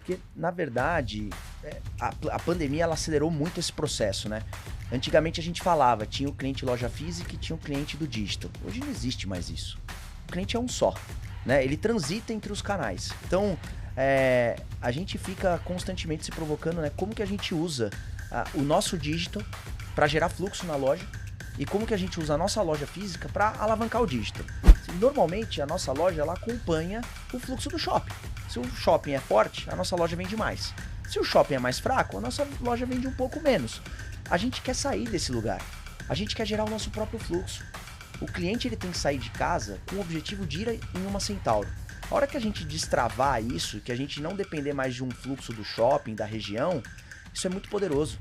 Porque, na verdade, a pandemia ela acelerou muito esse processo, né? Antigamente a gente falava, tinha o cliente loja física e tinha o cliente do digital. Hoje não existe mais isso. O cliente é um só, né? Ele transita entre os canais. Então, a gente fica constantemente se provocando, né? Como que a gente usa o nosso digital para gerar fluxo na loja e como que a gente usa a nossa loja física para alavancar o digital. Normalmente, a nossa loja ela acompanha o fluxo do shopping. Se o shopping é forte, a nossa loja vende mais. Se o shopping é mais fraco, a nossa loja vende um pouco menos. A gente quer sair desse lugar. A gente quer gerar o nosso próprio fluxo. O cliente ele tem que sair de casa com o objetivo de ir em uma Centauro. A hora que a gente destravar isso, que a gente não depender mais de um fluxo do shopping, da região, isso é muito poderoso.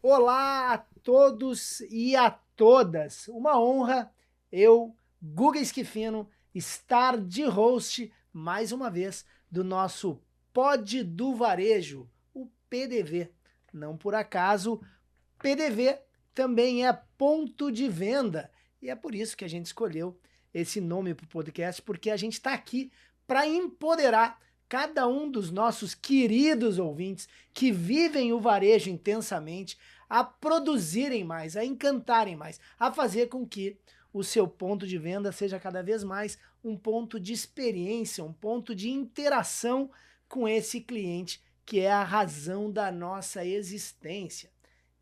Olá a todos e a todas. Uma honra eu, Guga Schifino, estar de host mais uma vez do nosso Pod do Varejo, o PDV. Não por acaso, PDV também é ponto de venda. E é por isso que a gente escolheu esse nome para o podcast, porque a gente está aqui para empoderar cada um dos nossos queridos ouvintes que vivem o varejo intensamente a produzirem mais, a encantarem mais, a fazer com que o seu ponto de venda seja cada vez mais um ponto de experiência, um ponto de interação com esse cliente que é a razão da nossa existência.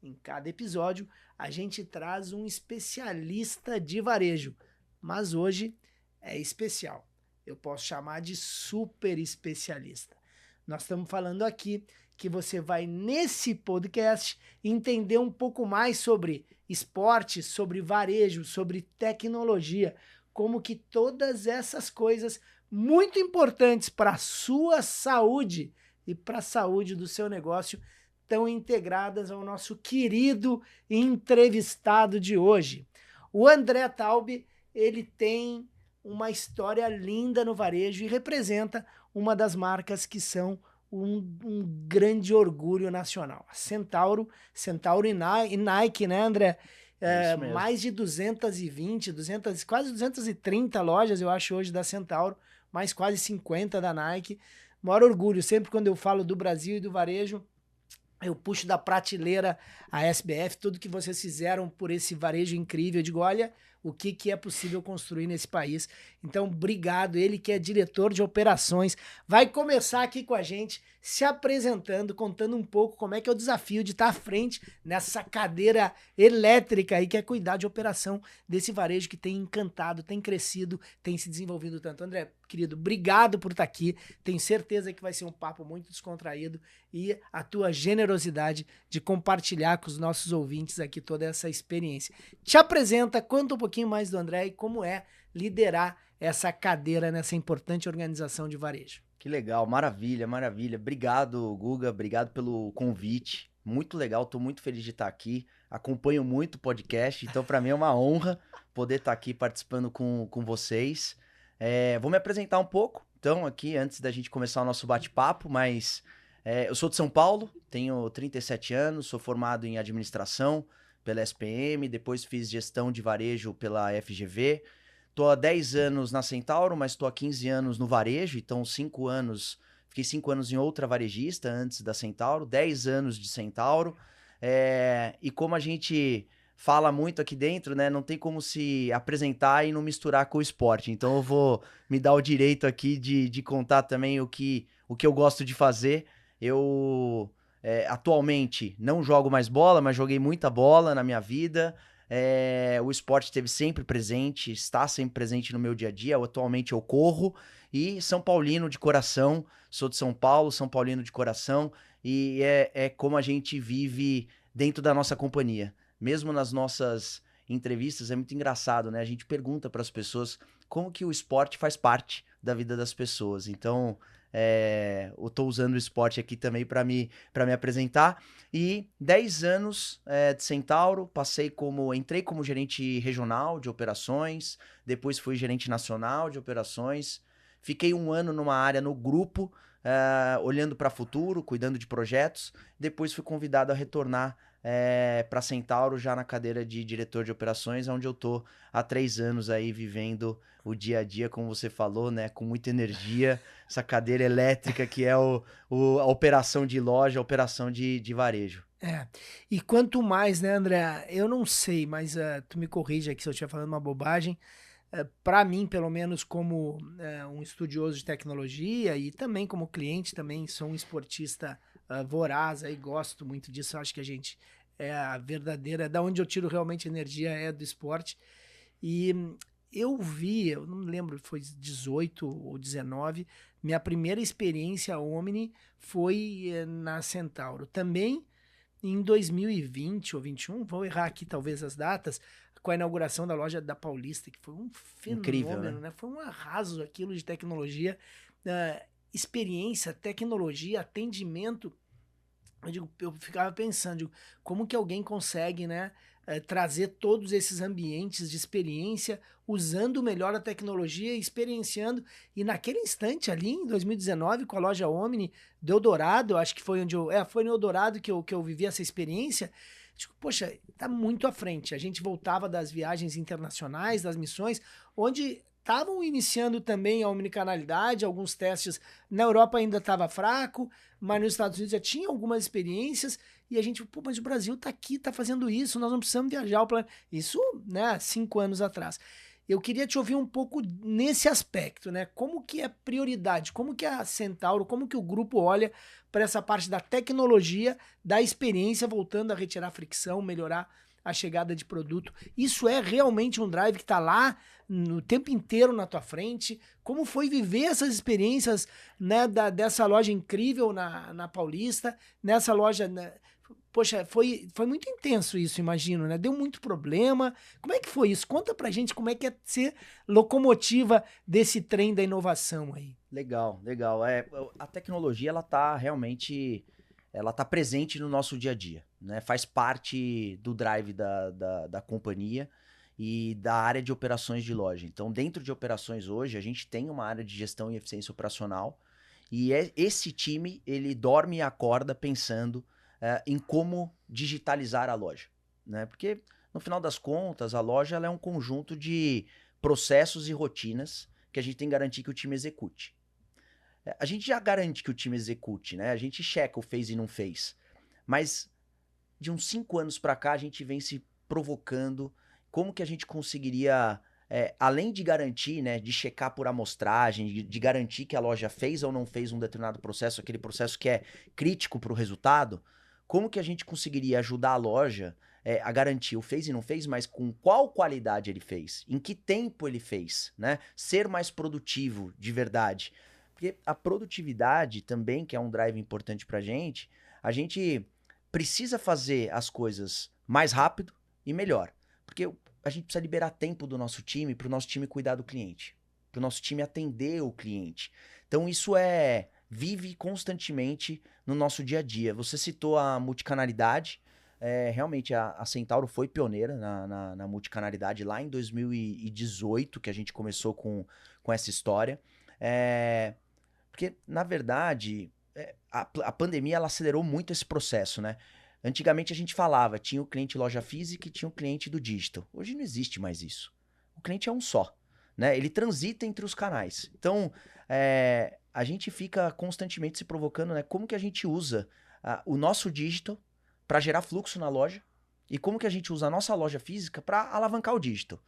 Em cada episódio, a gente traz um especialista de varejo, mas hoje é especial. Eu posso chamar de super especialista. Nós estamos falando aqui que você vai, nesse podcast, entender um pouco mais sobre esporte, sobre varejo, sobre tecnologia, como que todas essas coisas muito importantes para a sua saúde e para a saúde do seu negócio estão integradas ao nosso querido entrevistado de hoje. O André Taube, ele tem uma história linda no varejo e representa uma das marcas que são um grande orgulho nacional. A Centauro e Nike, né, André? Mais de 220, quase 230 lojas, eu acho, hoje da Centauro, mais quase 50 da Nike. Maior orgulho, sempre quando eu falo do Brasil e do varejo, eu puxo da prateleira a SBF, tudo que vocês fizeram por esse varejo incrível. Eu digo, olha o que é possível construir nesse país. Então, obrigado. Ele que é diretor de operações, vai começar aqui com a gente, se apresentando, contando um pouco como é que é o desafio de estar à frente nessa cadeira elétrica aí, que é cuidar de operação desse varejo que tem encantado, tem crescido, tem se desenvolvido tanto. André, querido, obrigado por estar aqui. Tenho certeza que vai ser um papo muito descontraído e a tua generosidade de compartilhar com os nossos ouvintes aqui toda essa experiência. Te apresenta, conta um pouquinho mais do André e como é liderar essa cadeira nessa importante organização de varejo. Que legal, maravilha, maravilha. Obrigado, Guga, obrigado pelo convite. Muito legal, estou muito feliz de estar aqui. Acompanho muito o podcast, então para mim é uma honra poder estar aqui participando com vocês. Vou me apresentar um pouco, então, aqui, antes da gente começar o nosso bate-papo, mas eu sou de São Paulo, tenho 37 anos, sou formado em administração pela SPM, depois fiz gestão de varejo pela FGV. Estou há 10 anos na Centauro, mas estou há 15 anos no varejo, então fiquei 5 anos em outra varejista antes da Centauro, 10 anos de Centauro. E como a gente fala muito aqui dentro, né, não tem como se apresentar e não misturar com o esporte. Então eu vou me dar o direito aqui de contar também o que eu gosto de fazer. Eu atualmente não jogo mais bola, mas joguei muita bola na minha vida. O esporte esteve sempre presente, está sempre presente no meu dia a dia. Atualmente eu corro e São Paulino de coração, sou de São Paulo, São Paulino de coração, e é como a gente vive dentro da nossa companhia. Mesmo nas nossas entrevistas é muito engraçado, né? A gente pergunta para as pessoas como que o esporte faz parte da vida das pessoas. Então, eu tô usando o esporte aqui também para me apresentar. E 10 anos de Centauro, entrei como gerente regional de operações, depois fui gerente nacional de operações, fiquei 1 ano numa área no grupo, olhando para o futuro, cuidando de projetos, depois fui convidado a retornar para Centauro já na cadeira de diretor de operações, onde eu tô há 3 anos aí vivendo o dia a dia, como você falou, né? Com muita energia, essa cadeira elétrica que é a operação de loja, a operação de varejo. É. E quanto mais, né, André? Eu não sei, mas tu me corrige aqui se eu estiver falando uma bobagem. Para mim, pelo menos como um estudioso de tecnologia e também como cliente, também sou um esportista voraz, aí gosto muito disso. Acho que a gente é a verdadeira, da onde eu tiro realmente energia é do esporte. E eu vi, eu não me lembro, foi 18 ou 19, minha primeira experiência Omni foi na Centauro. Também em 2020 ou 21, vou errar aqui talvez as datas, com a inauguração da loja da Paulista, que foi um Incrível, né? fenômeno, né? Foi um arraso aquilo de tecnologia, experiência, tecnologia, atendimento. Eu ficava pensando, como que alguém consegue, né, trazer todos esses ambientes de experiência, usando melhor a tecnologia, experienciando, e naquele instante ali, em 2019, com a loja Omni, do Eldorado, acho que foi onde foi no Eldorado que eu vivi essa experiência, digo, poxa, tá muito à frente, a gente voltava das viagens internacionais, das missões, onde estavam iniciando também a omnicanalidade, alguns testes, na Europa ainda estava fraco, mas nos Estados Unidos já tinha algumas experiências e a gente, pô, mas o Brasil tá aqui, tá fazendo isso, nós não precisamos viajar ao planeta. Isso, né, 5 anos atrás. Eu queria te ouvir um pouco nesse aspecto, né? Como que é prioridade, como que a Centauro, como que o grupo olha para essa parte da tecnologia, da experiência, voltando a retirar a fricção, melhorar a chegada de produto. Isso é realmente um drive que está lá no tempo inteiro na tua frente? Como foi viver essas experiências, né, dessa loja incrível na Paulista, nessa loja, né? Poxa, foi muito intenso isso, imagino, né? Deu muito problema. Como é que foi isso? Conta pra gente como é que é ser locomotiva desse trem da inovação aí. Legal, legal. A tecnologia, ela tá realmente, ela tá presente no nosso dia a dia, né? Faz parte do drive da companhia e da área de operações de loja. Então, dentro de operações hoje, a gente tem uma área de gestão e eficiência operacional e esse time, ele dorme e acorda pensando em como digitalizar a loja, né? Porque, no final das contas, a loja ela é um conjunto de processos e rotinas que a gente tem que garantir que o time execute. A gente já garante que o time execute, né? A gente checa o fez e não fez. Mas de uns 5 anos para cá, a gente vem se provocando como que a gente conseguiria, além de garantir, né, de checar por amostragem, de garantir que a loja fez ou não fez um determinado processo, aquele processo que é crítico para o resultado, como que a gente conseguiria ajudar a loja a garantir o fez e não fez, mas com qual qualidade ele fez, em que tempo ele fez, né? Ser mais produtivo de verdade. Porque a produtividade também, que é um drive importante pra gente, a gente precisa fazer as coisas mais rápido e melhor. Porque a gente precisa liberar tempo do nosso time para o nosso time cuidar do cliente, para o nosso time atender o cliente. Então isso vive constantemente no nosso dia a dia. Você citou a multicanalidade. Realmente a Centauro foi pioneira na multicanalidade lá em 2018, que a gente começou com essa história. Porque, na verdade, a pandemia ela acelerou muito esse processo, né? Antigamente a gente falava, tinha o cliente loja física e tinha o cliente do digital. Hoje não existe mais isso. O cliente é um só, né? Ele transita entre os canais. Então, a gente fica constantemente se provocando, né? Como que a gente usa o nosso digital para gerar fluxo na loja e como que a gente usa a nossa loja física para alavancar o digital.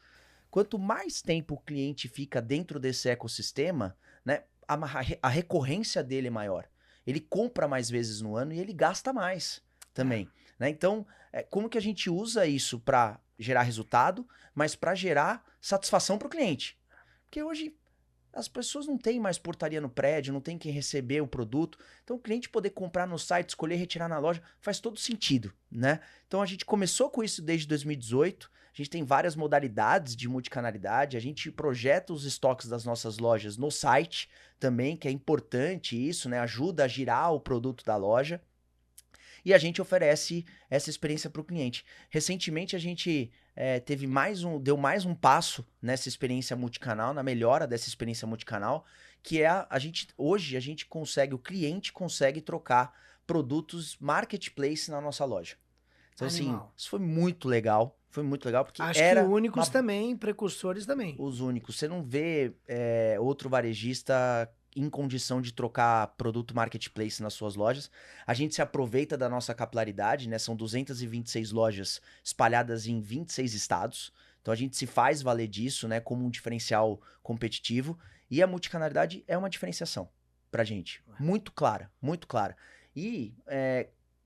Quanto mais tempo o cliente fica dentro desse ecossistema, né? A recorrência dele é maior. Ele compra mais vezes no ano e ele gasta mais também, né? Então, como que a gente usa isso para gerar resultado, mas para gerar satisfação para o cliente? Porque hoje as pessoas não têm mais portaria no prédio, não tem quem receber o produto. Então, o cliente poder comprar no site, escolher retirar na loja, faz todo sentido, né? Então, a gente começou com isso desde 2018. A gente tem várias modalidades de multicanalidade. A gente projeta os estoques das nossas lojas no site também, que é importante isso, né? Ajuda a girar o produto da loja. E a gente oferece essa experiência para o cliente. Recentemente a gente deu mais um passo nessa experiência multicanal, na melhora dessa experiência multicanal, que é hoje a gente consegue, o cliente consegue trocar produtos marketplace na nossa loja. Então, assim, Animal. isso foi muito legal. Foi muito legal, porque Acho era que únicos também, precursores também. os únicos. Você não vê outro varejista em condição de trocar produto marketplace nas suas lojas. A gente se aproveita da nossa capilaridade, né? São 226 lojas espalhadas em 26 estados. Então a gente se faz valer disso, né, como um diferencial competitivo. E a multicanalidade é uma diferenciação pra gente. Muito clara, muito clara. E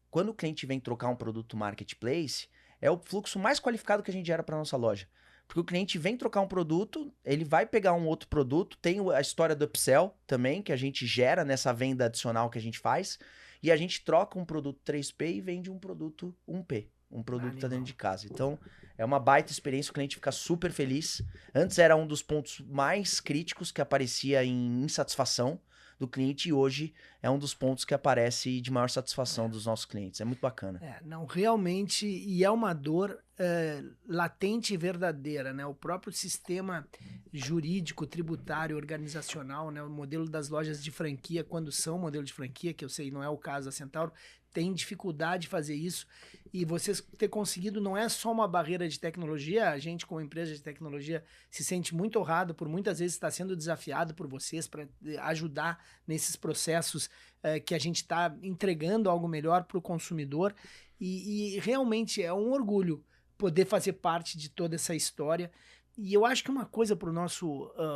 quando o cliente vem trocar um produto marketplace, é o fluxo mais qualificado que a gente gera para nossa loja. Porque o cliente vem trocar um produto, ele vai pegar um outro produto, tem a história do upsell também, que a gente gera nessa venda adicional que a gente faz, e a gente troca um produto 3P e vende um produto 1P, um produto que está dentro de casa. Então, é uma baita experiência, o cliente fica super feliz. Antes era um dos pontos mais críticos que aparecia em insatisfação do cliente, e hoje é um dos pontos que aparece de maior satisfação dos nossos clientes. É muito bacana. Não, realmente, e é uma dor latente e verdadeira, né? O próprio sistema jurídico, tributário, organizacional, né? O modelo das lojas de franquia, quando são modelo de franquia, que eu sei não é o caso da Centauro, tem dificuldade de fazer isso, e vocês ter conseguido não é só uma barreira de tecnologia, a gente como empresa de tecnologia se sente muito honrado por muitas vezes estar sendo desafiado por vocês para ajudar nesses processos que a gente está entregando algo melhor para o consumidor, e realmente é um orgulho poder fazer parte de toda essa história. E eu acho que uma coisa para o nosso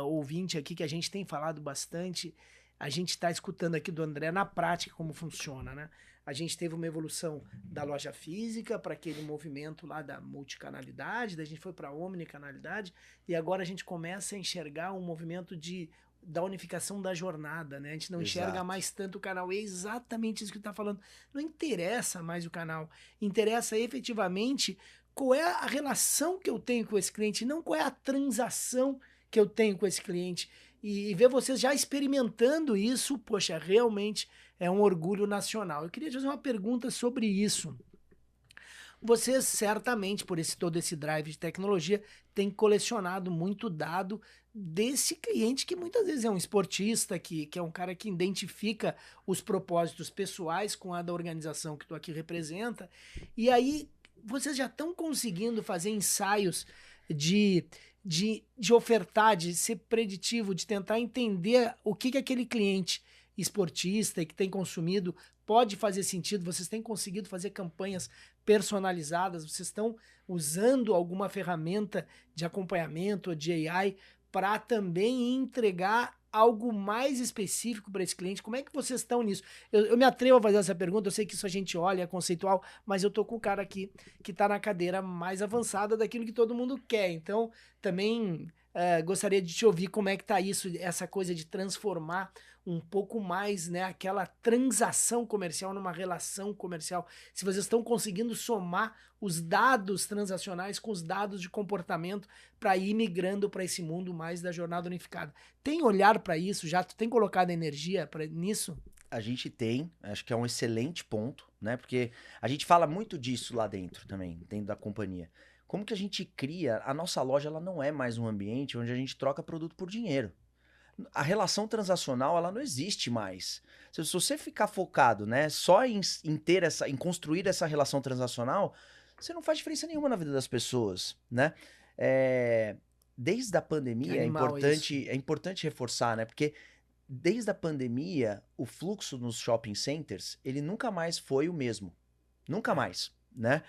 ouvinte aqui, que a gente tem falado bastante, a gente está escutando aqui do André na prática como funciona, né? A gente teve uma evolução da loja física para aquele movimento lá da multicanalidade, daí a gente foi para a omnicanalidade, e agora a gente começa a enxergar um movimento da unificação da jornada, né? A gente não enxerga mais tanto o canal. É exatamente isso que tu tá falando. Não interessa mais o canal. Interessa efetivamente qual é a relação que eu tenho com esse cliente, não qual é a transação que eu tenho com esse cliente. E ver vocês já experimentando isso, poxa, realmente é um orgulho nacional. Eu queria te fazer uma pergunta sobre isso. Vocês certamente, por todo esse drive de tecnologia, têm colecionado muito dado desse cliente que muitas vezes é um esportista, que é um cara que identifica os propósitos pessoais com a da organização que tu aqui representa. E aí, vocês já estão conseguindo fazer ensaios de ofertar, de ser preditivo, de tentar entender o que aquele cliente esportista e que tem consumido pode fazer sentido. Vocês têm conseguido fazer campanhas personalizadas, vocês estão usando alguma ferramenta de acompanhamento ou de AI para também entregar algo mais específico para esse cliente? Como é que vocês estão nisso? Eu me atrevo a fazer essa pergunta, eu sei que isso a gente olha, é conceitual, mas eu tô com o cara aqui que tá na cadeira mais avançada daquilo que todo mundo quer. Então, também gostaria de te ouvir como é que tá isso, essa coisa de transformar um pouco mais, né, aquela transação comercial numa relação comercial. Se vocês estão conseguindo somar os dados transacionais com os dados de comportamento para ir migrando para esse mundo mais da jornada unificada. Tem olhar para isso? Já tu tem colocado energia nisso? A gente tem, acho que é um excelente ponto, né? Porque a gente fala muito disso lá dentro também, dentro da companhia. Como que a gente cria, a nossa loja ela não é mais um ambiente onde a gente troca produto por dinheiro. A relação transacional ela não existe mais. Se você ficar focado, né, só em construir essa relação transacional, você não faz diferença nenhuma na vida das pessoas, né? Desde a pandemia é importante reforçar, né? Porque desde a pandemia o fluxo nos shopping centers ele nunca mais foi o mesmo, nunca mais, né?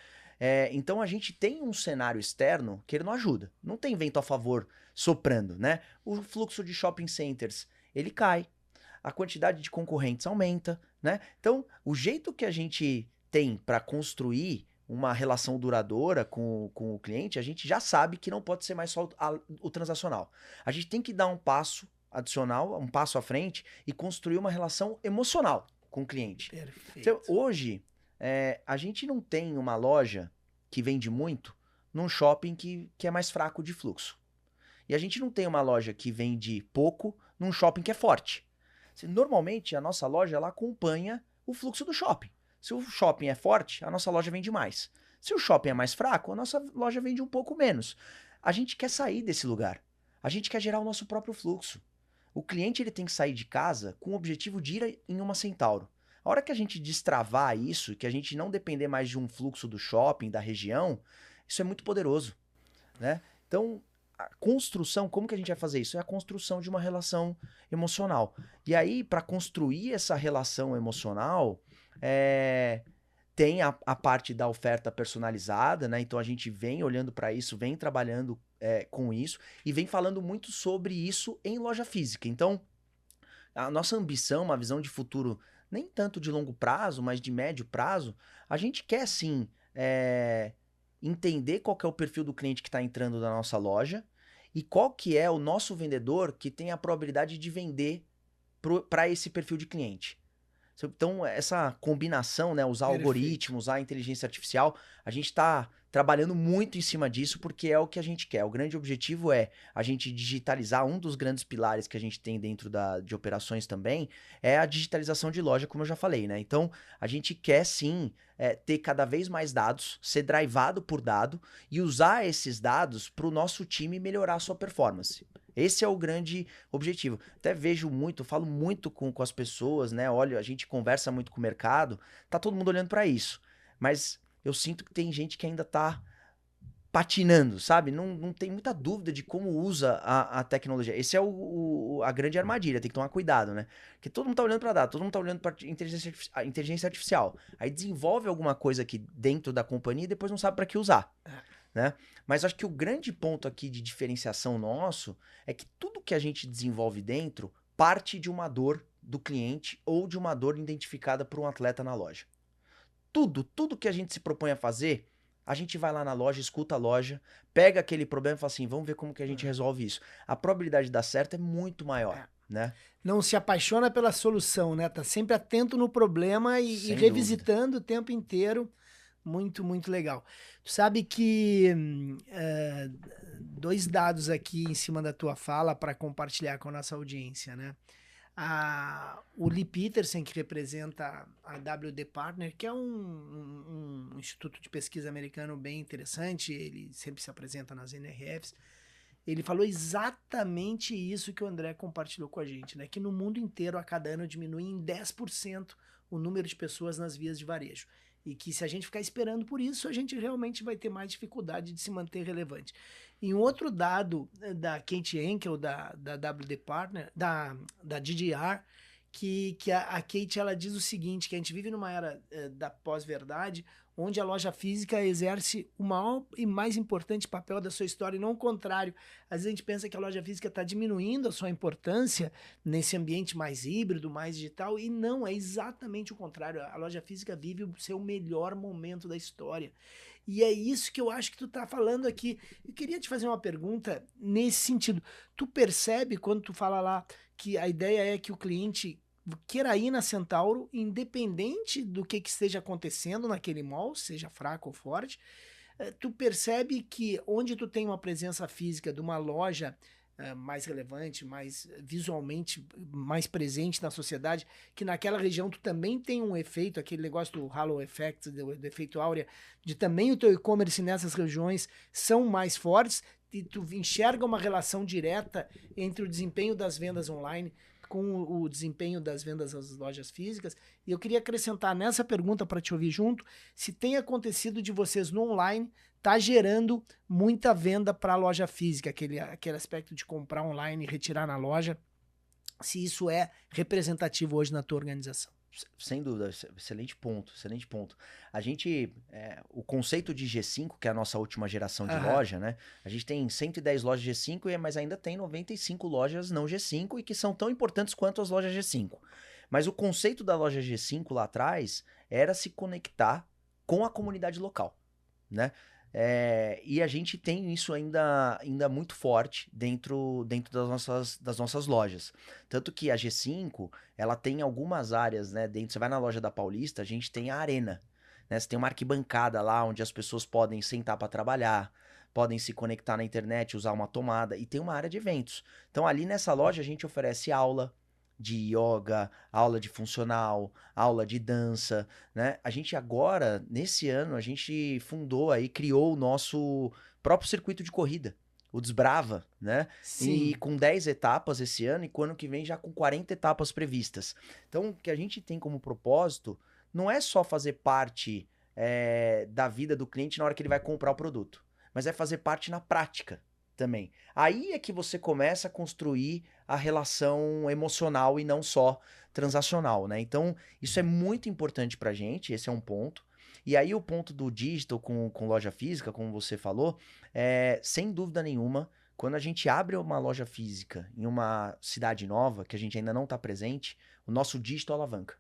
Então a gente tem um cenário externo que ele não ajuda. Não tem vento a favor soprando, né? O fluxo de shopping centers, ele cai. A quantidade de concorrentes aumenta, né? Então, o jeito que a gente tem para construir uma relação duradoura com o cliente, a gente já sabe que não pode ser mais só o transacional. A gente tem que dar um passo adicional, um passo à frente e construir uma relação emocional com o cliente. Perfeito. Então, hoje, a gente não tem uma loja que vende muito num shopping que é mais fraco de fluxo. E a gente não tem uma loja que vende pouco num shopping que é forte. Normalmente, a nossa loja ela acompanha o fluxo do shopping. Se o shopping é forte, a nossa loja vende mais. Se o shopping é mais fraco, a nossa loja vende um pouco menos. A gente quer sair desse lugar. A gente quer gerar o nosso próprio fluxo. O cliente ele tem que sair de casa com o objetivo de ir em uma Centauro. A hora que a gente destravar isso, que a gente não depender mais de um fluxo do shopping, da região, isso é muito poderoso, né? Então, a construção, como que a gente vai fazer isso? É a construção de uma relação emocional. E aí, para construir essa relação emocional, tem a parte da oferta personalizada, né? Então a gente vem olhando para isso, vem trabalhando com isso e vem falando muito sobre isso em loja física. Então, a nossa ambição, uma visão de futuro, nem tanto de longo prazo, mas de médio prazo, a gente quer sim entender qual que é o perfil do cliente que está entrando na nossa loja e qual que é o nosso vendedor que tem a probabilidade de vender para esse perfil de cliente. Então, essa combinação, né, usar algoritmos, usar a inteligência artificial, a gente está trabalhando muito em cima disso porque é o que a gente quer. O grande objetivo é a gente digitalizar. Um dos grandes pilares que a gente tem dentro de operações também é a digitalização de loja, como eu já falei, né? Então, a gente quer sim ter cada vez mais dados, ser drivado por dado e usar esses dados para o nosso time melhorar a sua performance. Esse é o grande objetivo. Até vejo muito, falo muito com as pessoas, né? Olha, a gente conversa muito com o mercado, tá todo mundo olhando para isso. Mas eu sinto que tem gente que ainda tá patinando, sabe? Não tem muita dúvida de como usa a tecnologia. Esse é a grande armadilha, tem que tomar cuidado, né? Porque todo mundo tá olhando para dados, todo mundo tá olhando para inteligência artificial. Aí desenvolve alguma coisa aqui dentro da companhia e depois não sabe para que usar. Né? Mas acho que o grande ponto aqui de diferenciação nosso é que tudo que a gente desenvolve dentro parte de uma dor do cliente ou de uma dor identificada por um atleta na loja. Tudo que a gente se propõe a fazer, a gente vai lá na loja, escuta a loja, pega aquele problema e fala assim, vamos ver como que a gente resolve isso. A probabilidade de dar certo é muito maior, né? Não se apaixona pela solução, né? Tá sempre atento no problema e revisitando o tempo inteiro. Muito, muito legal. Tu sabe que 2 dados aqui em cima da tua fala para compartilhar com a nossa audiência, né? O Lee Peterson, que representa a WD Partner, que é um instituto de pesquisa americano bem interessante, ele sempre se apresenta nas NRFs, ele falou exatamente isso que o André compartilhou com a gente, né? Que no mundo inteiro, a cada ano, diminui em 10% o número de pessoas nas vias de varejo. E que se a gente ficar esperando por isso, a gente realmente vai ter mais dificuldade de se manter relevante. E um outro dado da Kate Henkel, da WD Partner, da DDR, que a Kate ela diz o seguinte, que a gente vive numa era da pós-verdade, onde a loja física exerce o maior e mais importante papel da sua história, e não o contrário. Às vezes a gente pensa que a loja física está diminuindo a sua importância nesse ambiente mais híbrido, mais digital, e não, é exatamente o contrário. A loja física vive o seu melhor momento da história. E é isso que eu acho que tu tá falando aqui. Eu queria te fazer uma pergunta nesse sentido. Tu percebe quando tu fala lá que a ideia é que o cliente queira ir na Centauro, independente do que esteja acontecendo naquele mall, seja fraco ou forte, tu percebe que onde tu tem uma presença física de uma loja mais relevante, mais visualmente mais presente na sociedade, que naquela região tu também tem um efeito, aquele negócio do halo effect, do efeito áurea, de também o teu e-commerce nessas regiões são mais fortes, e tu enxerga uma relação direta entre o desempenho das vendas online com o desempenho das vendas às lojas físicas. E eu queria acrescentar nessa pergunta para te ouvir junto, se tem acontecido de vocês no online, tá gerando muita venda para a loja física, aquele aspecto de comprar online e retirar na loja, se isso é representativo hoje na tua organização. Sem dúvida, excelente ponto, excelente ponto. A gente, o conceito de G5, que é a nossa última geração de loja, né? A gente tem 110 lojas G5, mas ainda tem 95 lojas não G5 e que são tão importantes quanto as lojas G5. Mas o conceito da loja G5 lá atrás era se conectar com a comunidade local, né? E a gente tem isso ainda muito forte dentro das nossas lojas. Tanto que a G5, ela tem algumas áreas, né? Você vai na loja da Paulista, a gente tem a arena, né? Você tem uma arquibancada lá onde as pessoas podem sentar para trabalhar, podem se conectar na internet, usar uma tomada, e tem uma área de eventos. Então ali nessa loja a gente oferece aula de yoga, aula de funcional, aula de dança, né? A gente agora, nesse ano, a gente fundou aí, criou o nosso próprio circuito de corrida, o Desbrava, né? Sim. E com 10 etapas esse ano, e com o ano que vem já com 40 etapas previstas. Então, o que a gente tem como propósito não é só fazer parte da vida do cliente na hora que ele vai comprar o produto, mas é fazer parte na prática também. Aí é que você começa a construir a relação emocional e não só transacional, né? Então, isso é muito importante pra gente, esse é um ponto. E aí o ponto do digital com loja física, como você falou, sem dúvida nenhuma, quando a gente abre uma loja física em uma cidade nova, que a gente ainda não está presente, o nosso dígito alavanca.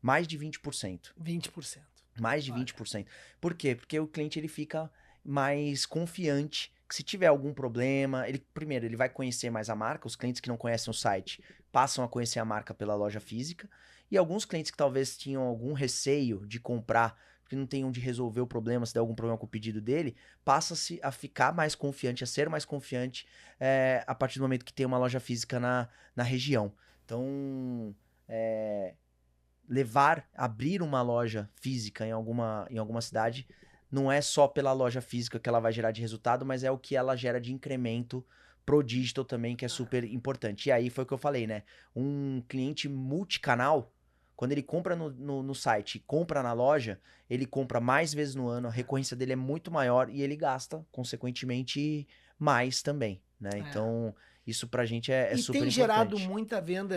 Mais de 20%. 20%. Mais de Olha. 20%. Por quê? Porque o cliente ele fica mais confiante que se tiver algum problema, primeiro ele vai conhecer mais a marca, os clientes que não conhecem o site passam a conhecer a marca pela loja física, e alguns clientes que talvez tinham algum receio de comprar, porque não tem onde resolver o problema, se der algum problema com o pedido dele, passa-se a ficar mais confiante, a ser mais confiante a partir do momento que tem uma loja física na região. Então, abrir uma loja física em alguma cidade, não é só pela loja física que ela vai gerar de resultado, mas é o que ela gera de incremento pro digital também, que é super importante. E aí foi o que eu falei, né? Um cliente multicanal, quando ele compra no site e compra na loja, ele compra mais vezes no ano, a recorrência dele é muito maior e ele gasta, consequentemente, mais também, né? É. Então, isso pra gente é E super tem gerado importante. muita venda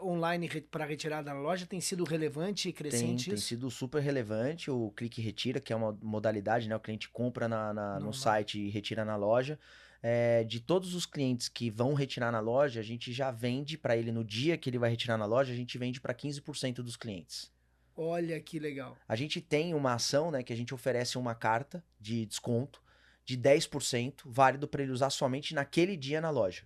online para retirada na loja? Tem sido relevante e Tem, crescente tem isso? sido super relevante o clique e retira, que é uma modalidade, né? O cliente compra no Normal. site e retira na loja. De todos os clientes que vão retirar na loja, a gente já vende para ele no dia que ele vai retirar na loja, a gente vende para 15% dos clientes. Olha que legal. A gente tem uma ação, né, que a gente oferece uma carta de desconto de 10%, válido para ele usar somente naquele dia na loja.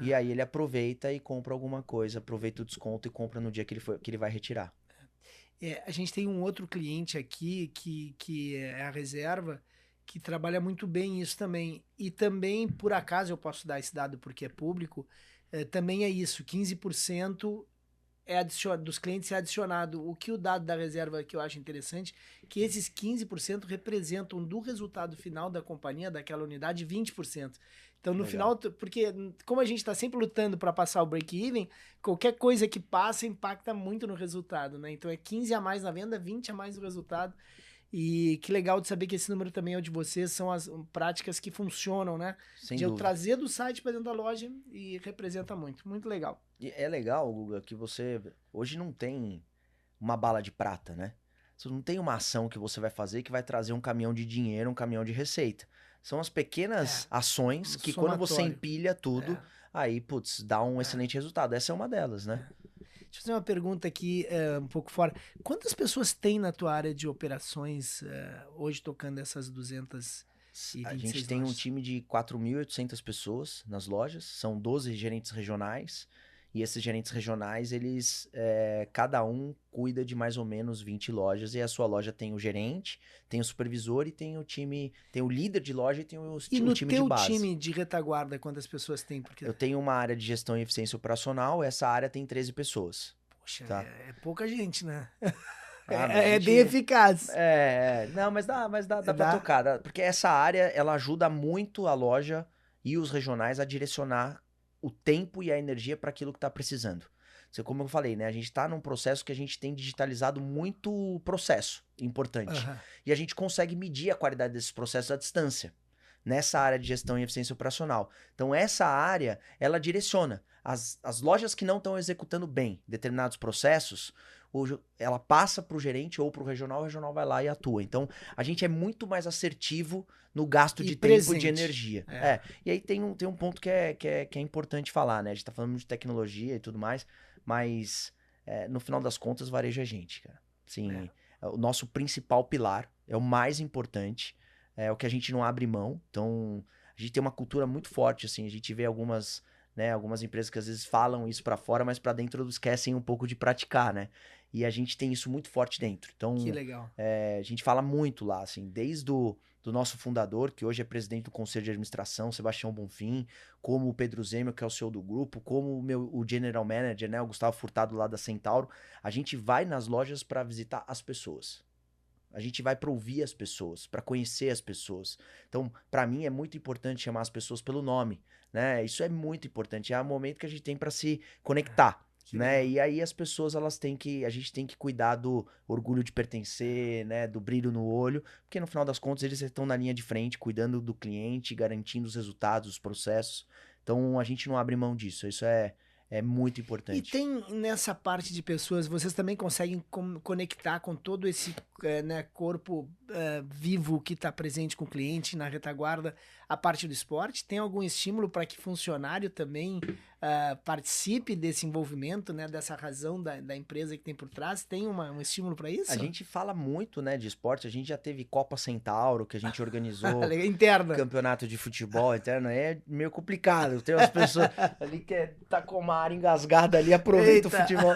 E Ah. aí ele aproveita e compra alguma coisa, aproveita o desconto e compra no dia que ele vai retirar. A gente tem um outro cliente aqui que é a reserva, que trabalha muito bem isso também. E também, por acaso, eu posso dar esse dado porque é público, também é isso, 15% dos clientes é adicionado. O que o dado da reserva que eu acho interessante, que esses 15% representam do resultado final da companhia, daquela unidade, 20%. Então, no Legal. final, porque como a gente está sempre lutando para passar o break-even, qualquer coisa que passa impacta muito no resultado, né? Então, é 15 a mais na venda, 20 a mais no resultado. E que legal de saber que esse número também é o de vocês, são as práticas que funcionam, né? Sem De eu dúvida. trazer do site para dentro da loja e representa muito, muito legal. E é legal, Guga, que você hoje não tem uma bala de prata, né? Você não tem uma ação que você vai fazer que vai trazer um caminhão de dinheiro, um caminhão de receita. São as É, pequenas ações um que quando você somatório. empilha tudo, É, aí, putz, dá um é. excelente resultado. Essa é uma delas, né? Deixa eu fazer uma pergunta aqui, um pouco fora. Quantas pessoas tem na tua área de operações hoje tocando essas A gente 226 tem um lojas? time de 4.800 pessoas nas lojas, são 12 gerentes regionais, e esses gerentes regionais, cada um cuida de mais ou menos 20 lojas, e a sua loja tem o gerente, tem o supervisor e tem o time, tem o líder de loja e tem E o no time de teu base. time de retaguarda, quantas pessoas tem? Porque, Eu tenho uma área de gestão e eficiência operacional, essa área tem 13 pessoas, poxa, tá? é pouca gente, né? Ah, mas a É bem gente. eficaz. Não, mas dá pra Dá? tocar, porque essa área, ela ajuda muito a loja e os regionais a direcionar o tempo e a energia para aquilo que tá precisando. Como eu falei, né, a gente tá num processo que a gente tem digitalizado muito processo importante. Aham. E a gente consegue medir a qualidade desses processos à distância, nessa área de gestão e eficiência operacional. Então, essa área, ela direciona. As lojas que não estão executando bem determinados processos, ela passa para o gerente ou para o regional vai lá e atua. Então, a gente é muito mais assertivo no gasto E de tempo e de presente. energia. É. E aí tem um ponto que é importante falar, né? A gente tá falando de tecnologia e tudo mais, mas no final das contas, varejo é gente, cara. É. Assim, o nosso principal pilar é o mais importante, é o que a gente não abre mão. Então, a gente tem uma cultura muito forte, assim, a gente vê algumas empresas que às vezes falam isso para fora, mas para dentro esquecem um pouco de praticar, né? E a gente tem isso muito forte dentro. Que Então, legal. a gente fala muito lá, assim, desde do nosso fundador, que hoje é presidente do Conselho de Administração, Sebastião Bonfim, como o Pedro Zêmio, que é o CEO do grupo, como o General Manager, né, o Gustavo Furtado lá da Centauro. A gente vai nas lojas para visitar as pessoas. A gente vai para ouvir as pessoas, para conhecer as pessoas. Então, para mim é muito importante chamar as pessoas pelo nome, né? Isso é muito importante. É o momento que a gente tem para se conectar, Que né? legal. E aí as pessoas a gente tem que cuidar do orgulho de pertencer, né? Do brilho no olho, porque no final das contas eles estão na linha de frente, cuidando do cliente, garantindo os resultados, os processos. Então a gente não abre mão disso. Isso é muito E importante. tem nessa parte de pessoas, vocês também conseguem conectar com todo esse né, corpo vivo que está presente com o cliente na retaguarda, a parte do esporte? Tem algum estímulo para que funcionário também participe desse envolvimento, né, dessa razão da empresa que tem por trás? Tem um estímulo para A isso? gente fala muito, né, de esporte. A gente já teve Copa Centauro, que a gente organizou Interna. campeonato de futebol interno. É meio complicado. Tem umas pessoas ali que tá com uma área engasgada ali, aproveita o Eita! futebol.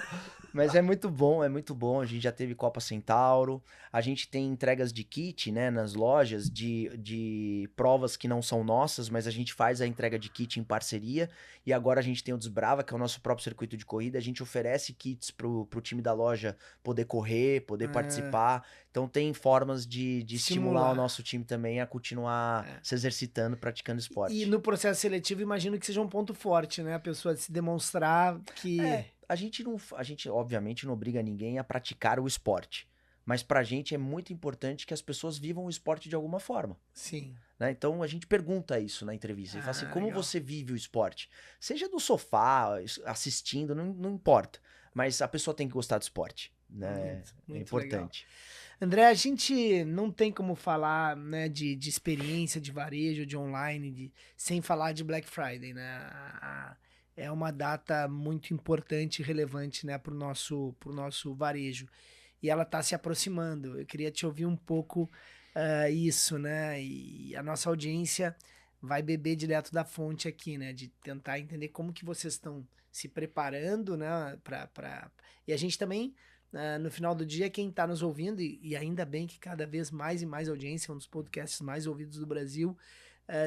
Mas é muito bom, é muito bom. A gente já teve Copa Centauro. A gente tem entregas de kit, né, nas lojas de provas que não são nossas, mas a gente faz a entrega de kit em parceria. E agora a gente tem o Desbrava, que é o nosso próprio circuito de corrida. A gente oferece kits pro time da loja poder correr, poder Ah, participar. Então tem formas de estimular o estimular. nosso time também a continuar É. se exercitando, praticando E esporte. no processo seletivo, imagino que seja um ponto forte, né? A pessoa se demonstrar que. É, a gente obviamente não obriga ninguém a praticar o esporte, mas pra gente é muito importante que as pessoas vivam o esporte de alguma forma, Sim. né? Então a gente pergunta isso na entrevista, e fala assim, Ah, como legal. você vive o esporte? Seja do sofá, assistindo, não importa, mas a pessoa tem que gostar do esporte, né? Muito, É muito legal. importante. André, a gente não tem como falar, né, de experiência de varejo, de online, sem falar de Black Friday, né? É uma data muito importante e relevante, né, pro nosso varejo. E ela está se aproximando. Eu queria te ouvir um pouco isso, né? E a nossa audiência vai beber direto da fonte aqui, né? De tentar entender como que vocês estão se preparando, né? E a gente também no final do dia, quem está nos ouvindo, e ainda bem que cada vez mais e mais audiência, é um dos podcasts mais ouvidos do Brasil,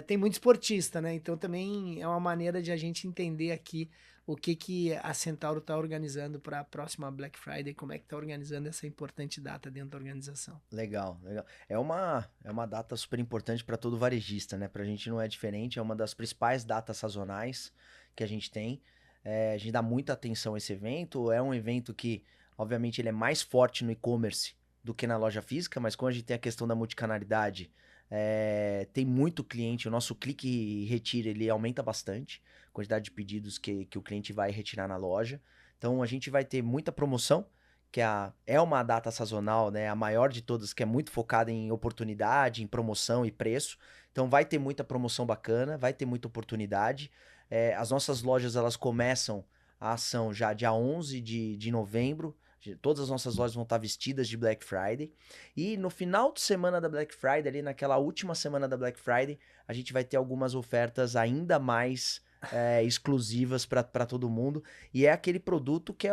tem muito esportista, né? Então também é uma maneira de a gente entender aqui o que a Centauro está organizando para a próxima Black Friday, como é que está organizando essa importante data dentro da organização. Legal, legal. É uma data super importante para todo varejista, né? Pra gente não é diferente, é uma das principais datas sazonais que a gente tem. É, a gente dá muita atenção a esse evento. É um evento que, obviamente, ele é mais forte no e-commerce do que na loja física, mas quando a gente tem a questão da multicanalidade, tem muito cliente. O nosso clique e retira, ele aumenta bastante a quantidade de pedidos que o cliente vai retirar na loja. Então, a gente vai ter muita promoção que é uma data sazonal, né? A maior de todas, que é muito focada em oportunidade, em promoção e preço. Então vai ter muita promoção bacana, vai ter muita oportunidade. As nossas lojas, elas começam a ação já dia 11 de novembro. Todas as nossas lojas vão estar vestidas de Black Friday. E no final de semana da Black Friday, ali naquela última semana da Black Friday, a gente vai ter algumas ofertas ainda mais exclusivas para todo mundo. E é aquele produto que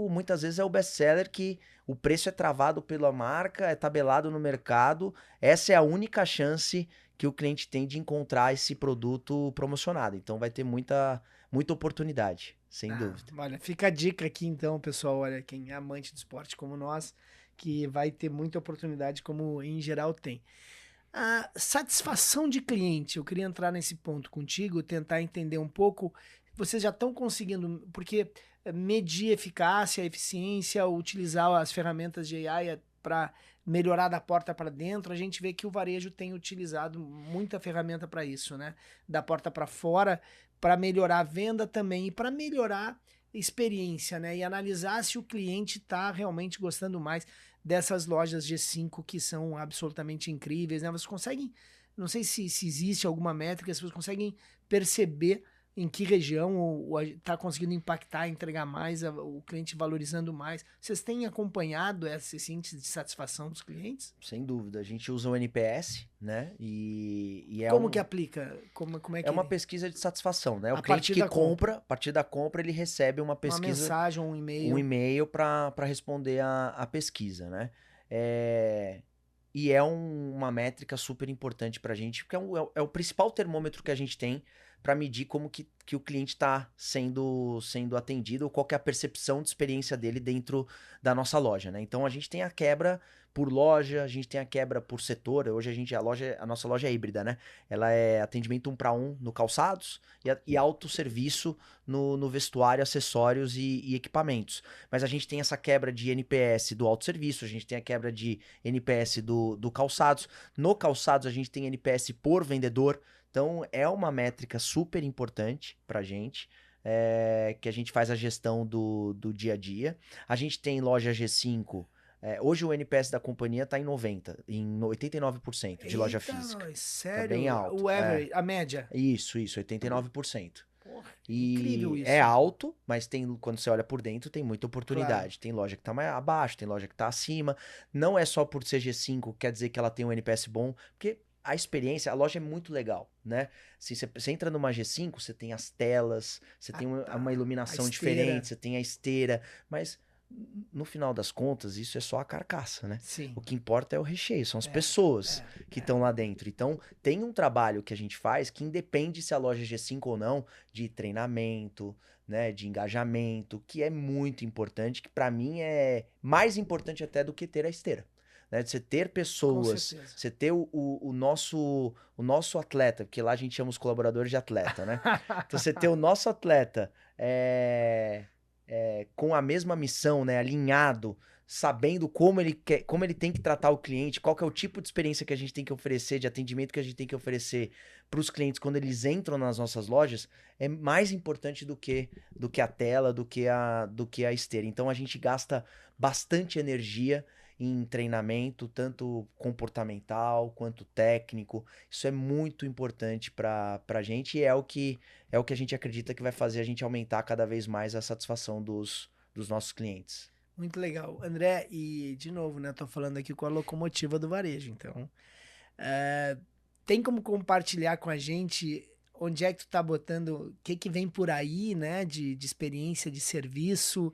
muitas vezes é o best-seller, que o preço é travado pela marca, é tabelado no mercado. Essa é a única chance que o cliente tem de encontrar esse produto promocionado. Então vai ter muita oportunidade, sem Ah, dúvida. olha, fica a dica aqui então, pessoal, olha, quem é amante do esporte como nós, que vai ter muita oportunidade como em geral tem. A satisfação de cliente, eu queria entrar nesse ponto contigo, tentar entender um pouco. Vocês já estão conseguindo, porque medir eficácia, eficiência, utilizar as ferramentas de AI para melhorar da porta para dentro, a gente vê que o varejo tem utilizado muita ferramenta para isso, né? Da porta para fora, para melhorar a venda também e para melhorar a experiência, né? E analisar se o cliente está realmente gostando mais dessas lojas G5 que são absolutamente incríveis, né? Vocês conseguem, não sei se existe alguma métrica, se vocês conseguem perceber em que região está conseguindo impactar, entregar mais, o cliente valorizando mais. Vocês têm acompanhado esse índice de satisfação dos clientes? Sem dúvida. A gente usa o NPS, né? E Como que aplica? Como é é uma que... pesquisa de satisfação, né? O A cliente partir que da compra. compra, a partir da compra, ele recebe uma Uma pesquisa, mensagem, um um e-mail. e-mail para responder a pesquisa, né? É, e é uma métrica super importante para a gente, porque é o principal termômetro que a gente tem para medir como que o cliente está sendo atendido, ou qual que é a percepção de experiência dele dentro da nossa loja, né? Então a gente tem a quebra por loja, a gente tem a quebra por setor. Hoje a nossa loja é híbrida, né? Ela é atendimento 1 para 1 no calçados e autosserviço no vestuário, acessórios e equipamentos. Mas a gente tem essa quebra de NPS do autosserviço, a gente tem a quebra de NPS do calçados. No calçados a gente tem NPS por vendedor. Então é uma métrica super importante pra gente. Que a gente faz a gestão do dia a dia. A gente tem loja G5. Hoje o NPS da companhia está em 90, em 89% de loja Eita, física. nós, Tá sério? bem alto. O average, a média. Isso, 89%. Porra, incrível E é isso. alto, mas quando você olha por dentro, tem muita Claro. oportunidade. Tem loja que tá mais abaixo, tem loja que tá acima. Não é só por ser G5, quer dizer que ela tem um NPS bom, porque a experiência, a loja é muito legal, né? Se você entra numa G5, você tem as telas, você tem Tá. uma A iluminação esteira. diferente, você tem a esteira, mas no final das contas, isso é só a carcaça, né? Sim. O que importa é o recheio, são as É, pessoas que estão lá dentro. Então, tem um trabalho que a gente faz que independe se a loja é G5 ou não, de treinamento, né, de engajamento, que é muito importante, que para mim é mais importante até do que ter a esteira. Né, de você ter com pessoas, certeza. você ter o nosso atleta, porque lá a gente chama os colaboradores de atleta, né? Então você ter o nosso atleta com a mesma missão, né, alinhado, sabendo como ele tem que tratar o cliente, qual que é o tipo de experiência que a gente tem que oferecer, de atendimento que a gente tem que oferecer para os clientes quando eles entram nas nossas lojas, é mais importante do que a tela, do que a esteira. Então a gente gasta bastante energia em treinamento, tanto comportamental quanto técnico. Isso é muito importante para a gente e é o que a gente acredita que vai fazer a gente aumentar cada vez mais a satisfação dos nossos clientes. Muito legal. André, e de novo, né? Tô falando aqui com a locomotiva do varejo. Então, é, tem como compartilhar com a gente onde é que tu tá botando, o que que vem por aí, né? De experiência, de serviço.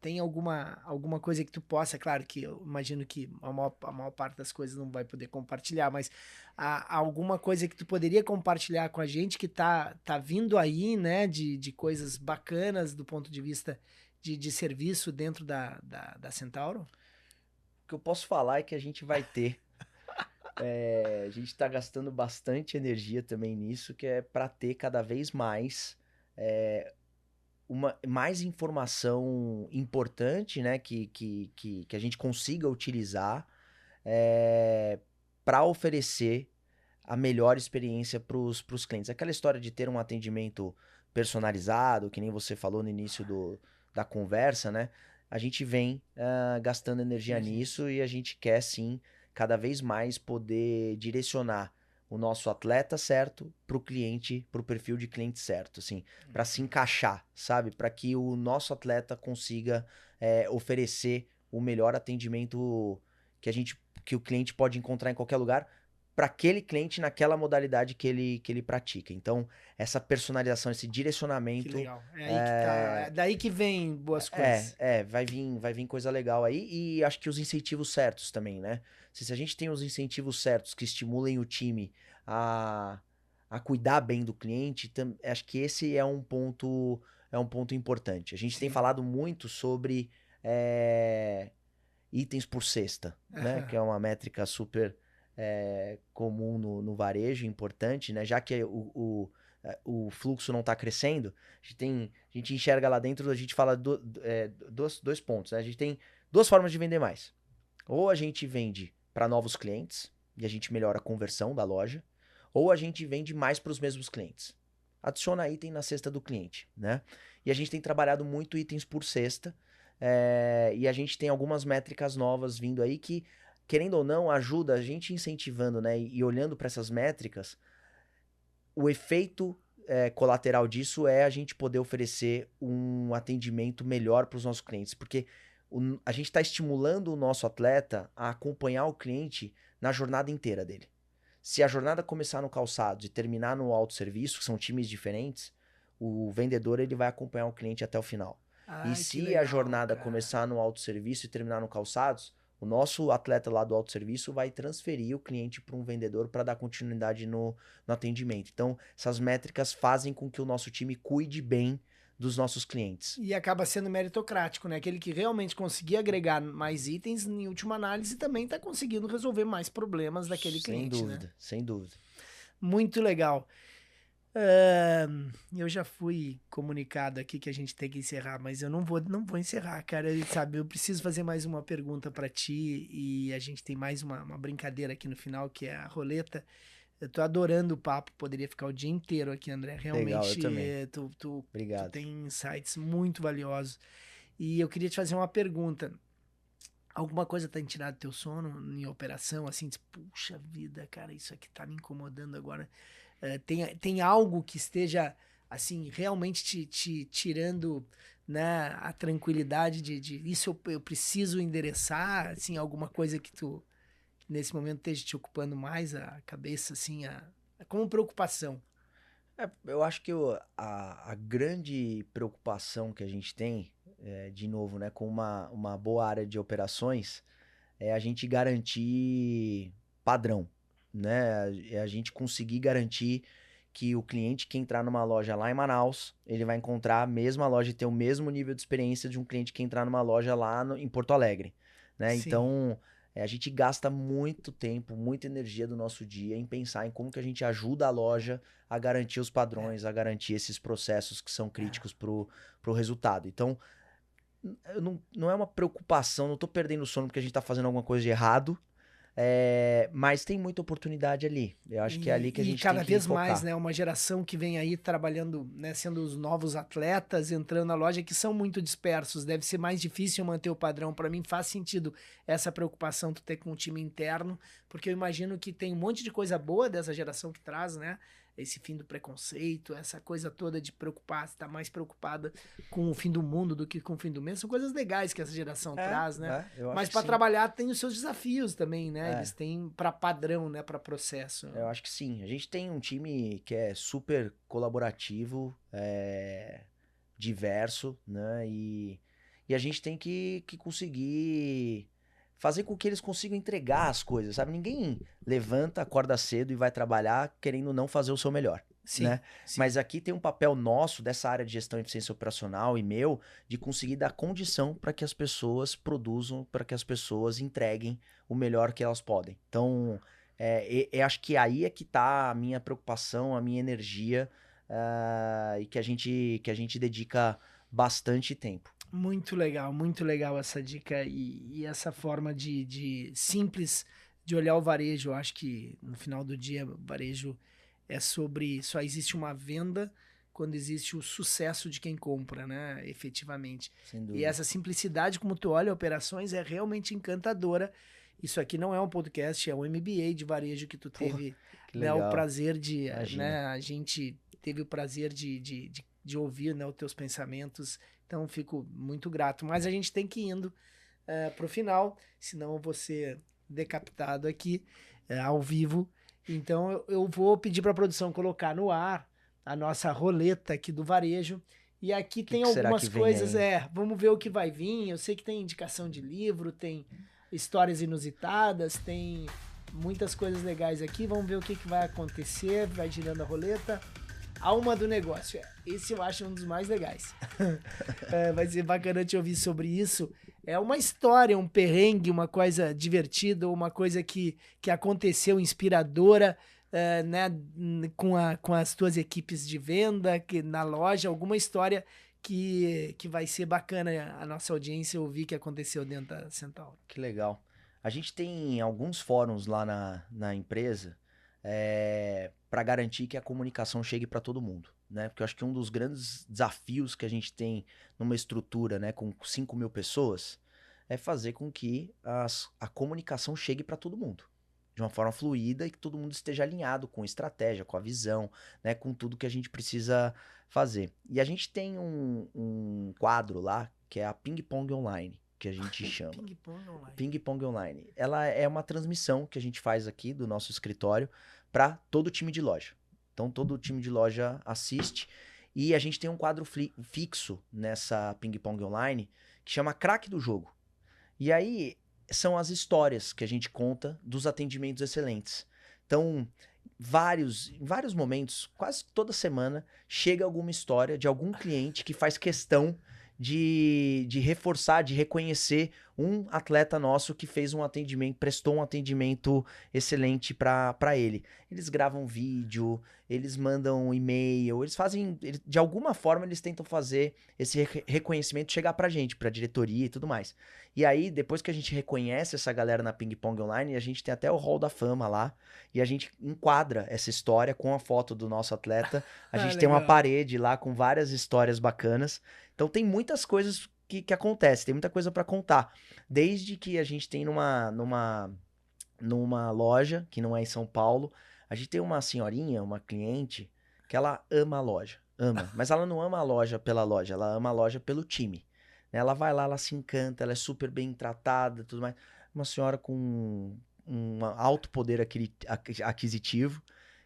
Tem alguma coisa que tu possa, claro que eu imagino que a maior parte das coisas não vai poder compartilhar, mas alguma coisa que tu poderia compartilhar com a gente que tá vindo aí, né, de coisas bacanas do ponto de vista de serviço dentro da Centauro? O que eu posso falar é que a gente vai ter. A gente está gastando bastante energia também nisso, que é para ter cada vez mais mais informação importante, né, que a gente consiga utilizar para oferecer a melhor experiência para os clientes. Aquela história de ter um atendimento personalizado, que nem você falou no início da conversa, né? A gente vem gastando energia nisso e a gente quer sim cada vez mais poder direcionar o nosso atleta certo para o cliente, para o perfil de cliente certo, assim, para se encaixar, sabe? Para que o nosso atleta consiga oferecer o melhor atendimento que o cliente pode encontrar em qualquer lugar para aquele cliente naquela modalidade que ele pratica. Então, essa personalização, esse Que direcionamento legal. É aí que tá. É daí que vem boas coisas. vai vir coisa legal aí e acho que os incentivos certos também, né? Se a gente tem os incentivos certos que estimulem o time a, a cuidar bem do cliente, acho que esse é um ponto importante. A gente tem Sim. falado muito sobre itens por cesta, né? Que é uma métrica super comum no varejo, importante, né? Já que o fluxo não está crescendo, a gente enxerga lá dentro, a gente fala dois pontos, né? A gente tem duas formas de vender mais. Ou a gente vende para novos clientes e a gente melhora a conversão da loja, ou a gente vende mais para os mesmos clientes. Adiciona item na cesta do cliente, né? E a gente tem trabalhado muito itens por cesta, e a gente tem algumas métricas novas vindo aí que, querendo ou não, ajuda a gente incentivando, né? E olhando para essas métricas, o efeito colateral disso é a gente poder oferecer um atendimento melhor para os nossos clientes, porque a gente está estimulando o nosso atleta a acompanhar o cliente na jornada inteira dele. Se a jornada começar no calçado e terminar no autosserviço, que são times diferentes, o vendedor ele vai acompanhar o cliente até o final. E Ai, que se a legal, jornada cara. começar no autosserviço e terminar no calçados, o nosso atleta lá do autosserviço vai transferir o cliente para um vendedor para dar continuidade no atendimento. Então, essas métricas fazem com que o nosso time cuide bem dos nossos clientes. E acaba sendo meritocrático, né? Aquele que realmente conseguir agregar mais itens, em última análise, também está conseguindo resolver mais problemas daquele cliente, né? Sem dúvida. Muito legal. Eu já fui comunicado aqui que a gente tem que encerrar, mas eu não vou encerrar, cara. Sabe, eu preciso fazer mais uma pergunta para ti e a gente tem mais uma brincadeira aqui no final, que é a roleta. Eu tô adorando o papo, poderia ficar o dia inteiro aqui, André. Legal, eu Realmente, também. tu Obrigado. tem insights muito valiosos. E eu queria te fazer uma pergunta. Alguma coisa tem tirado teu sono em operação, assim, puxa vida, cara, isso aqui tá me incomodando agora. Tem algo que esteja, assim, realmente te tirando, né, a tranquilidade de isso eu preciso endereçar, assim, alguma coisa que tu nesse momento esteja te ocupando mais a cabeça, assim, como preocupação. Eu acho que a grande preocupação que a gente tem, de novo, né, com uma boa área de operações, é a gente garantir padrão, né? É a gente conseguir garantir que o cliente que entrar numa loja lá em Manaus, ele vai encontrar a mesma loja e ter o mesmo nível de experiência de um cliente que entrar numa loja lá em Porto Alegre, né? Sim. Então, a gente gasta muito tempo, muita energia do nosso dia em pensar em como que a gente ajuda a loja a garantir os padrões, a garantir esses processos que são críticos pro resultado. Então, não é uma preocupação, não tô perdendo o sono porque a gente tá fazendo alguma coisa de errado, mas tem muita oportunidade ali. Eu acho que é ali que a E gente tem cada que vez mais, focar. né, uma geração que vem aí trabalhando, né, sendo os novos atletas, entrando na loja, que são muito dispersos. Deve ser mais difícil manter o padrão. Para mim faz sentido essa preocupação tu ter com o time interno, porque eu imagino que tem um monte de coisa boa dessa geração que traz, né? Esse fim do preconceito, essa coisa toda de preocupar, estar mais preocupada com o fim do mundo do que com o fim do mês. São coisas legais que essa geração traz, né? Eu acho Mas que para sim. trabalhar tem os seus desafios também, né? É, Eles têm para padrão, né? Para processo. eu acho que sim. A gente tem um time que é super colaborativo, diverso, né? E a gente tem que conseguir fazer com que eles consigam entregar as coisas, sabe? Ninguém levanta, acorda cedo e vai trabalhar querendo não fazer o seu melhor, Sim, né? sim. Mas aqui tem um papel nosso, dessa área de gestão e eficiência operacional e meu, de conseguir dar condição para que as pessoas produzam, para que as pessoas entreguem o melhor que elas podem. Então, acho que aí é que tá a minha preocupação, a minha energia, e que a gente dedica bastante tempo. Muito legal essa dica e essa forma de simples de olhar o varejo. Eu acho que no final do dia, o varejo é sobre só existe uma venda quando existe o sucesso de quem compra, né? Efetivamente. Sem E dúvida. essa simplicidade, como tu olha operações, é realmente encantadora. Isso aqui não é um podcast, é um MBA de varejo que tu Pô, teve, que né, o legal. prazer de, Imagina. né, a gente teve o prazer de ouvir, né, os teus pensamentos. Então, fico muito grato. Mas a gente tem que ir indo pro final, senão eu vou ser decapitado aqui ao vivo. Então, eu vou pedir para a produção colocar no ar a nossa roleta aqui do varejo. E aqui O que, tem que será que algumas vem coisas, aí? vamos ver o que vai vir. Eu sei que tem indicação de livro, tem histórias inusitadas, tem muitas coisas legais aqui. Vamos ver o que vai acontecer. Vai girando a roleta. Alma do negócio. Esse eu acho um dos mais legais. Vai ser bacana te ouvir sobre isso. É uma história, um perrengue, uma coisa divertida, uma coisa que aconteceu inspiradora, né, com as tuas equipes de venda, que, na loja, alguma história que vai ser bacana a nossa audiência ouvir que aconteceu dentro da Centauro. Que legal. A gente tem alguns fóruns lá na empresa para garantir que a comunicação chegue para todo mundo, né? Porque eu acho que um dos grandes desafios que a gente tem numa estrutura, né, com 5.000 pessoas, é fazer com que a comunicação chegue para todo mundo. De uma forma fluida e que todo mundo esteja alinhado com a estratégia, com a visão, né, com tudo que a gente precisa fazer. E a gente tem um quadro lá que é a Ping Pong Online, que a gente chama. Ping Pong Online. Ping Pong Online. Ela é uma transmissão que a gente faz aqui do nosso escritório para todo o time de loja. Então todo o time de loja assiste e a gente tem um quadro fixo nessa Ping Pong Online que chama Craque do Jogo. E aí são as histórias que a gente conta dos atendimentos excelentes. Então, em vários momentos, quase toda semana, chega alguma história de algum cliente que faz questão de reforçar, de reconhecer um atleta nosso que fez um atendimento, prestou um atendimento excelente para ele. Eles gravam vídeo, eles mandam um e-mail, eles fazem, de alguma forma eles tentam fazer esse reconhecimento chegar pra gente, pra diretoria e tudo mais. E aí, depois que a gente reconhece essa galera na Ping Pong Online, a gente tem até o Hall da Fama lá, e a gente enquadra essa história com a foto do nosso atleta. A gente tem uma legal. parede lá com várias histórias bacanas. Então tem muitas coisas que acontecem, tem muita coisa para contar. Desde que a gente tem numa loja, que não é em São Paulo, a gente tem uma senhorinha, uma cliente, que ela ama a loja. Ama. Mas ela não ama a loja pela loja, ela ama a loja pelo time. Né? Ela vai lá, ela se encanta, ela é super bem tratada, tudo mais. Uma senhora com um alto poder aquisitivo,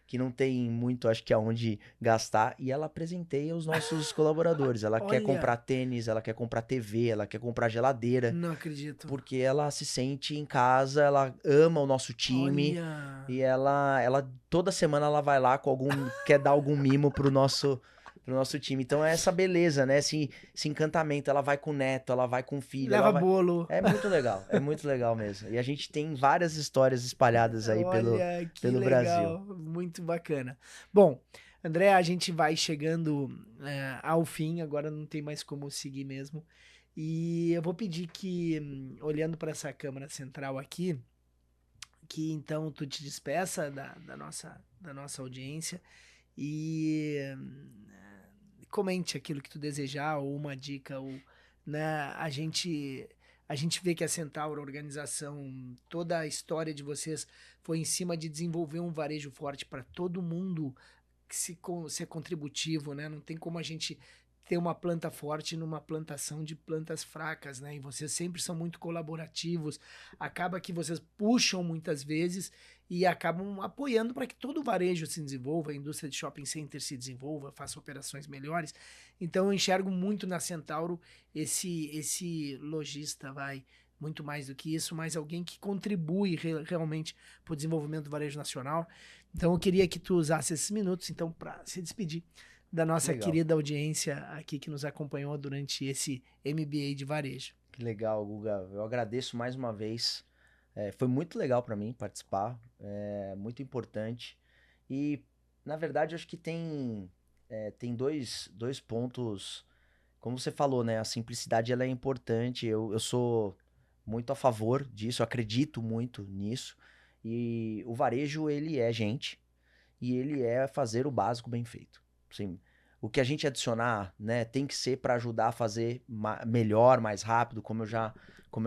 que não tem muito, acho que, aonde gastar, e ela presenteia os nossos colaboradores. Ela quer comprar Olha, tênis, ela quer comprar TV, ela quer comprar geladeira, não acredito. porque ela se sente em casa, ela ama o nosso time, Olha. e ela toda semana ela vai lá com quer dar algum mimo pro nosso time. Então é essa beleza, né? Esse encantamento. Ela vai com o neto, ela vai com o filho, ela Leva vai. bolo. É muito legal mesmo. E a gente tem várias histórias espalhadas aí Olha, que pelo Brasil. legal. Muito bacana. Bom, André, a gente vai chegando ao fim, agora não tem mais como seguir mesmo. E eu vou pedir que, olhando para essa câmera central aqui, que então tu te despeça da nossa audiência e comente aquilo que tu desejar, ou uma dica, ou, né, a gente vê que a Centauro, a organização, toda a história de vocês foi em cima de desenvolver um varejo forte para todo mundo ser contributivo, né? Não tem como a gente ter uma planta forte numa plantação de plantas fracas, né? E vocês sempre são muito colaborativos, acaba que vocês puxam muitas vezes e acabam apoiando para que todo o varejo se desenvolva, a indústria de shopping center se desenvolva, faça operações melhores. Então eu enxergo muito na Centauro esse lojista, muito mais do que isso, mas alguém que contribui realmente para o desenvolvimento do varejo nacional. Então eu queria que tu usasse esses minutos então para se despedir da nossa Legal. querida audiência aqui que nos acompanhou durante esse MBA de varejo. Que legal, Guga. Eu agradeço mais uma vez. Foi muito legal para mim participar. É muito importante. E, na verdade, eu acho que tem dois pontos. Como você falou, né? A simplicidade ela é importante. Eu sou muito a favor disso, eu acredito muito nisso. E o varejo, ele é gente. E ele é fazer o básico bem feito. Sim. O que a gente adicionar, né, tem que ser para ajudar a fazer melhor, mais rápido, como eu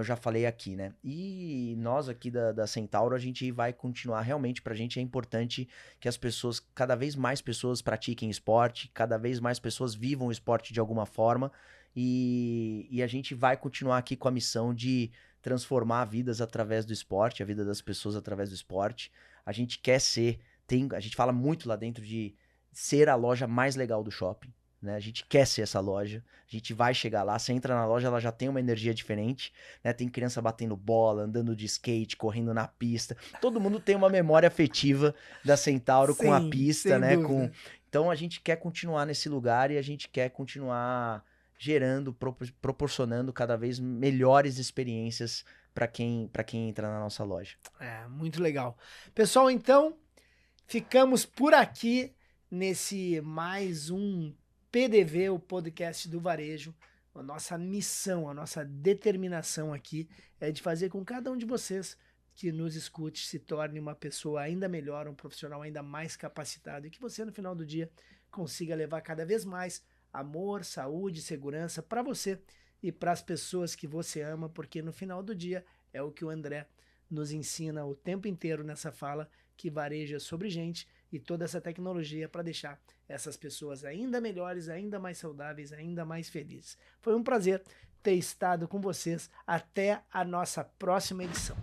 já falei aqui, né? E nós aqui da Centauro, a gente vai continuar. Realmente, pra gente é importante que as pessoas, cada vez mais pessoas pratiquem esporte, cada vez mais pessoas vivam o esporte de alguma forma. E a gente vai continuar aqui com a missão de transformar vidas através do esporte, a vida das pessoas através do esporte. A gente quer ser, a gente fala muito lá dentro de ser a loja mais legal do shopping, né? A gente quer ser essa loja, a gente vai chegar lá, você entra na loja, ela já tem uma energia diferente, né? Tem criança batendo bola, andando de skate, correndo na pista. Todo mundo tem uma memória afetiva da Centauro com a Sim, pista, sem né? dúvida. Então a gente quer continuar nesse lugar e a gente quer continuar gerando, proporcionando cada vez melhores experiências para quem entra na nossa loja. Muito legal. Pessoal, então, ficamos por aqui nesse mais um PDV, o podcast do varejo. A nossa missão, a nossa determinação aqui é de fazer com cada um de vocês que nos escute se torne uma pessoa ainda melhor, um profissional ainda mais capacitado e que você no final do dia consiga levar cada vez mais amor, saúde, segurança para você e para as pessoas que você ama, porque no final do dia é o que o André nos ensina o tempo inteiro nessa fala, que vareja sobre gente e toda essa tecnologia para deixar essas pessoas ainda melhores, ainda mais saudáveis, ainda mais felizes. Foi um prazer ter estado com vocês. Até a nossa próxima edição.